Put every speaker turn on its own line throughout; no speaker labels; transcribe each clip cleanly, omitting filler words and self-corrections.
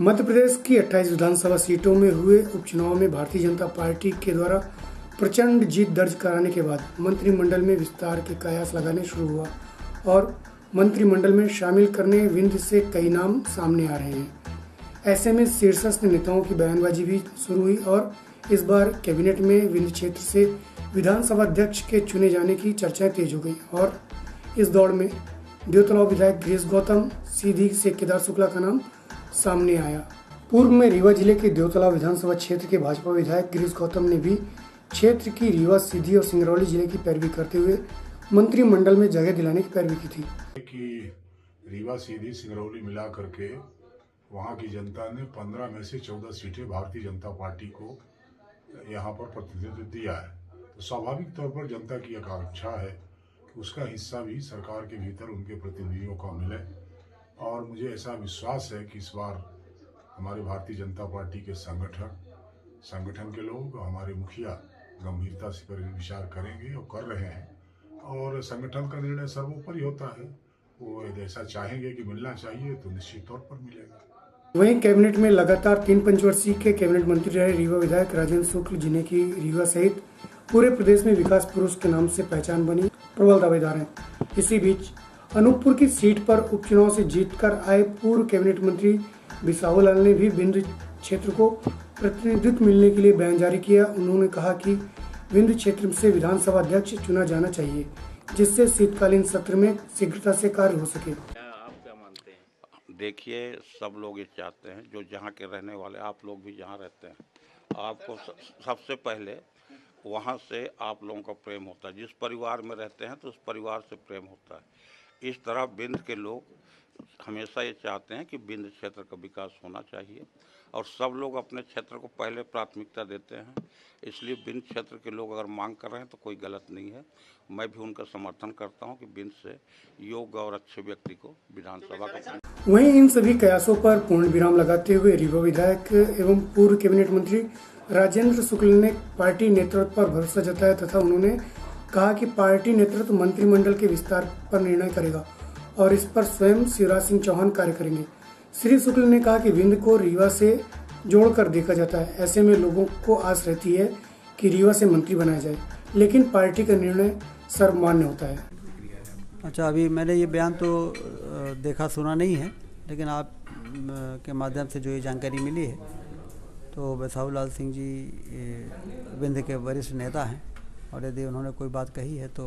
मध्य प्रदेश की 28 विधानसभा सीटों में हुए उपचुनाव में भारतीय जनता पार्टी के द्वारा प्रचंड जीत दर्ज कराने के बाद मंत्रिमंडल में विस्तार के कयास लगाने शुरू हुआ और मंत्रिमंडल में शामिल करने विंध्य से कई नाम सामने आ रहे हैं। ऐसे में शीर्षस्थ नेताओं की बयानबाजी भी शुरू हुई और इस बार कैबिनेट में विंध्य क्षेत्र से विधानसभा अध्यक्ष के चुने जाने की चर्चाएं तेज हो गई और इस दौड़ में देवतलाव विधायक गिरीश गौतम सीधी से केदार शुक्ला का नाम सामने आया। पूर्व में रीवा जिले के देवतलाव विधानसभा क्षेत्र के भाजपा विधायक गिरीश गौतम ने भी क्षेत्र की रीवा, सीधी और सिंगरौली जिले की पैरवी करते हुए मंत्रिमंडल में जगह दिलाने की पैरवी की थी।
कि रीवा, सीधी, सिंगरौली मिला करके वहाँ की जनता ने 15 में से 14 सीटें भारतीय जनता पार्टी को यहाँ पर प्रतिनिधित्व दिया है। तो स्वाभाविक तौर पर जनता की एक आकांक्षा है कि उसका हिस्सा भी सरकार के भीतर उनके प्रतिनिधियों को मिले और मुझे ऐसा विश्वास है कि इस बार हमारे भारतीय जनता पार्टी के संगठन के लोग, हमारे मुखिया गंभीरता से विचार करेंगे और कर रहे हैं और संगठन का निर्णय सर्वोपरि होता है। वो ऐसा चाहेंगे कि मिलना चाहिए तो निश्चित तौर पर मिलेगा।
वहीं कैबिनेट में लगातार 3 पंचवर्षीय के कैबिनेट मंत्री रहे रीवा विधायक राजेंद्र शुक्ल, जिन्हें की रीवा सहित पूरे प्रदेश में विकास पुरुष के नाम से पहचान बनी, प्रबल दावेदार हैं। इसी बीच अनूपपुर की सीट पर उपचुनाव से जीतकर आए पूर्व कैबिनेट मंत्री बिसाहू लाल ने भी विंध्य क्षेत्र को प्रतिनिधित्व मिलने के लिए बयान जारी किया। उन्होंने कहा कि विंध्य क्षेत्र से विधानसभा अध्यक्ष चुना जाना चाहिए, जिससे शीतकालीन सत्र में शीघ्रता से कार्य हो सके।
आप क्या मानते हैं? देखिए, सब लोग ये चाहते हैं, जो जहाँ के रहने वाले, आप लोग भी जहाँ रहते हैं, आपको सबसे पहले वहाँ से आप लोगों का प्रेम होता है। जिस परिवार में रहते हैं तो उस परिवार से प्रेम होता है। इस तरह विंध्य के लोग हमेशा ये चाहते हैं कि विंध्य क्षेत्र का विकास होना चाहिए और सब लोग अपने क्षेत्र को पहले प्राथमिकता देते हैं। इसलिए विंध्य क्षेत्र के लोग अगर मांग कर रहे हैं तो कोई गलत नहीं है। मैं भी उनका समर्थन करता हूं कि विंध्य से योग्य और अच्छे व्यक्ति को विधानसभा का।
वहीं इन सभी कयासों पर पूर्ण विराम लगाते हुए रीवा विधायक एवं पूर्व कैबिनेट मंत्री राजेंद्र शुक्ल ने पार्टी नेतृत्व पर भरोसा जताया तथा उन्होंने कहा कि पार्टी नेतृत्व मंत्रिमंडल के विस्तार पर निर्णय करेगा और इस पर स्वयं शिवराज सिंह चौहान कार्य करेंगे। श्री शुक्ल ने कहा कि विंध्य को रीवा से जोड़कर देखा जाता है। ऐसे में लोगों को आस रहती है कि रीवा से मंत्री बनाया जाए, लेकिन पार्टी का निर्णय सर्वमान्य होता है।
अच्छा, अभी मैंने ये बयान तो देखा सुना नहीं है, लेकिन आप के माध्यम से जो ये जानकारी मिली है तो बिसाहू लाल सिंह जी विंध्य के वरिष्ठ नेता हैं और यदि उन्होंने कोई बात कही है तो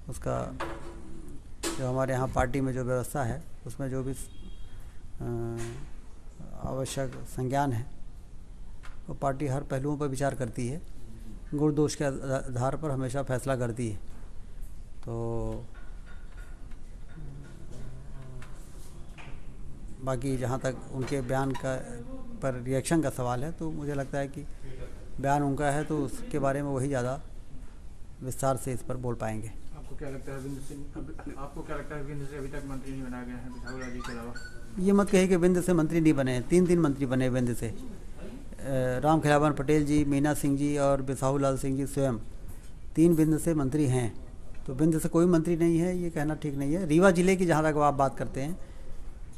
उसका जो हमारे यहाँ पार्टी में जो व्यवस्था है उसमें जो भी आवश्यक संज्ञान है वो पार्टी हर पहलुओं पर विचार करती है, गुण दोष के आधार पर हमेशा फैसला करती है। तो बाकी जहाँ तक उनके बयान का पर रिएक्शन का सवाल है तो मुझे लगता है कि बयान उनका है तो उसके बारे में वही ज़्यादा विस्तार से इस पर बोल पाएंगे।
आपको क्या लगता है विंध्य से अभी तक मंत्री नहीं बनाया गया है बिसाहू लाल जी के अलावा?
ये मत कहिए कि विंध्य से मंत्री नहीं बने, 3 मंत्री बने विंध्य से। राम खिलावन पटेल जी, मीना सिंह जी और बिसाहू लाल सिंह जी स्वयं 3 विंध्य से मंत्री हैं। तो विंध्य से कोई मंत्री नहीं है ये कहना ठीक नहीं है। रीवा जिले की जहाँ तक आप बात करते हैं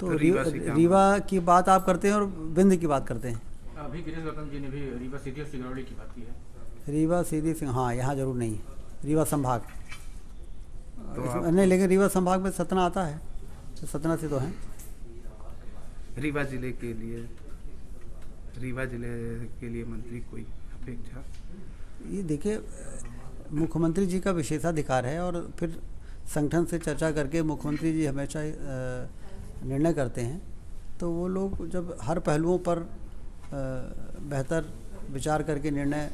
तो रीवा की बात आप करते हैं और विंध्य की बात करते हैं।
अभी गिरीश गौतम जी ने भी रीवा, सीधी और सिंगरौली की बात की है।
रीवा, सीधी, हाँ, यहाँ जरूर नहीं है। रीवा संभाग तो नहीं, लेकिन रीवा संभाग में सतना आता है तो सतना से तो हैं।
रीवा जिले के लिए मंत्री कोई अपेक्षा?
ये देखिए, मुख्यमंत्री जी का विशेषाधिकार है और फिर संगठन से चर्चा करके मुख्यमंत्री जी हमेशा निर्णय करते हैं। तो वो लोग जब हर पहलुओं पर बेहतर विचार करके निर्णय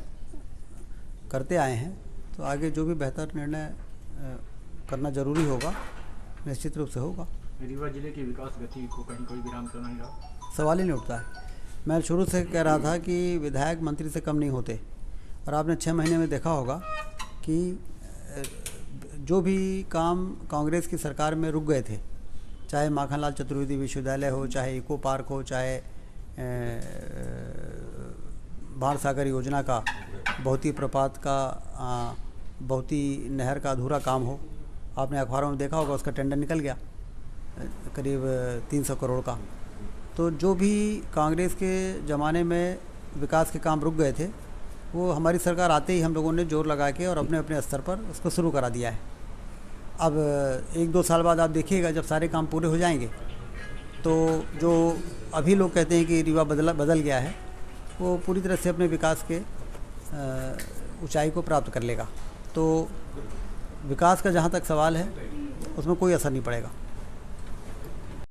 करते आए हैं तो आगे जो भी बेहतर निर्णय करना जरूरी होगा निश्चित रूप से होगा।
रीवा जिले की विकास गति को कहीं कोई विराम तो नहीं रहा?
सवाल ही नहीं उठता है। मैं शुरू से कह रहा था कि विधायक मंत्री से कम नहीं होते और आपने 6 महीने में देखा होगा कि जो भी काम कांग्रेस की सरकार में रुक गए थे, चाहे माखनलाल चतुर्वेदी विश्वविद्यालय हो, चाहे इको पार्क हो, चाहे बाढ़ सागर योजना का, बहुती प्रपात का, बहुती नहर का अधूरा काम हो, आपने अखबारों में देखा होगा उसका टेंडर निकल गया करीब 300 करोड़ का। तो जो भी कांग्रेस के ज़माने में विकास के काम रुक गए थे, वो हमारी सरकार आते ही हम लोगों ने जोर लगा के और अपने अपने स्तर पर उसको शुरू करा दिया है। अब 1-2 साल बाद आप देखिएगा, जब सारे काम पूरे हो जाएंगे तो जो अभी लोग कहते हैं कि रीवा बदल गया है, वो पूरी तरह से अपने विकास के ऊंचाई को प्राप्त कर लेगा। तो विकास का जहाँ तक सवाल है, उसमें कोई असर नहीं पड़ेगा।